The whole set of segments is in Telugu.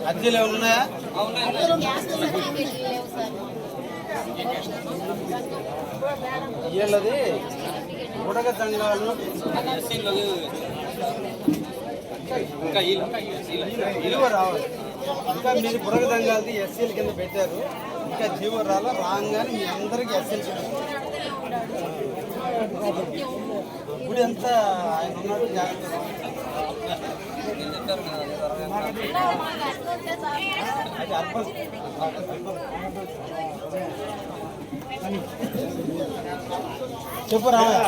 అర్జీలు ఏమైనా ఉన్నాయా? వీళ్ళది బుడగ దండాలు జీవో రావాలి. ఇంకా మీరు బుడగ దండాలది ఎస్సీల కింద పెట్టారు. ఇంకా జీవో రాగానే మీ అందరికీ ఎస్సీల కింద ఇప్పుడు ఎంత ఆయన ఉన్నాడు జాగ్రత్త. చెప్పు రామయ్య.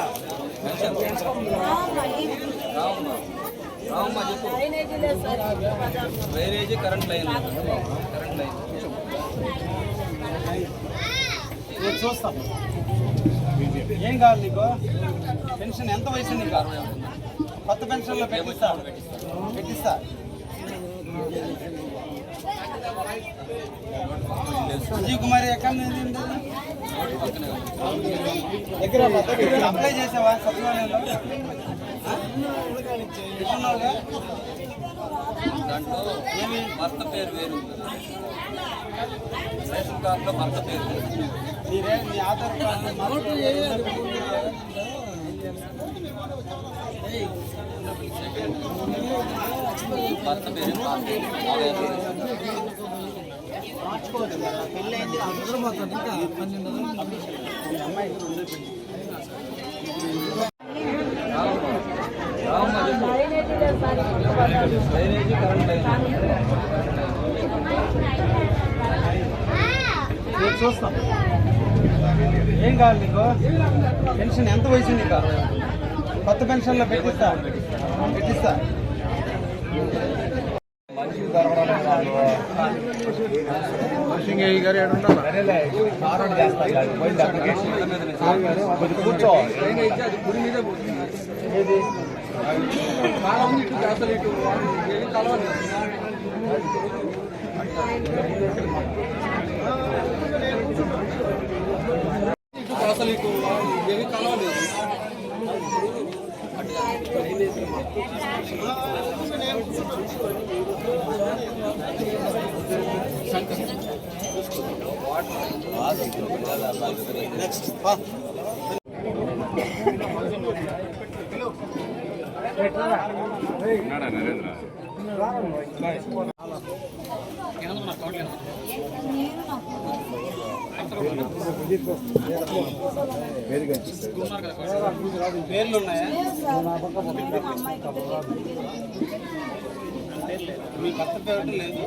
డ్రైనేజీ కరెంట్ లైన్ చూస్తాం. ఏం కావాలి నీకు? పెన్షన్ ఎంత వయసు నీకు? కొత్త పెన్షన్లో పెట్టిస్తా. సంజీవ్ కుమార్ ఎక్కడ దగ్గర అప్లై చేసావా సచివాలయంలో? దాంట్లో ఏమి భర్త పేరు వేరు, రేషన్ కార్డులో భర్త పేరు మీ ఆధార్ కార్డు భర్త పేరు మార్చుకోవద్దు. పెళ్ళైంది అందరూ మాత్రం అమ్మాయి డ్రైనేజీ కరెంట్ లైన్ చూస్తాం. ఏం కావాలి నీకు? పెన్షన్ ఎంత వయసు నీకు? కొత్త పెన్షన్లో పెట్టిస్తా. కూర్చో అసలు ఏమి కలవలేదు. నెక్స్ట్ నరేంద్ర పేర్లు ఉన్నాయా? మీ భర్త పేరు లేదు.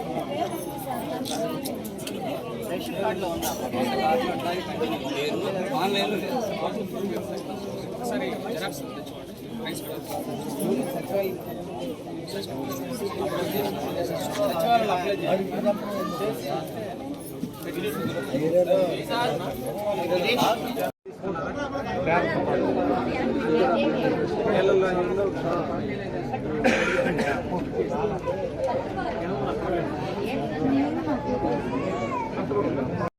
రేషన్ కార్డులో ఉందా? ఆన్లైన్లో లేదు. సరే జిరాక్స్ సచివాలయం అప్లై చేయాలి.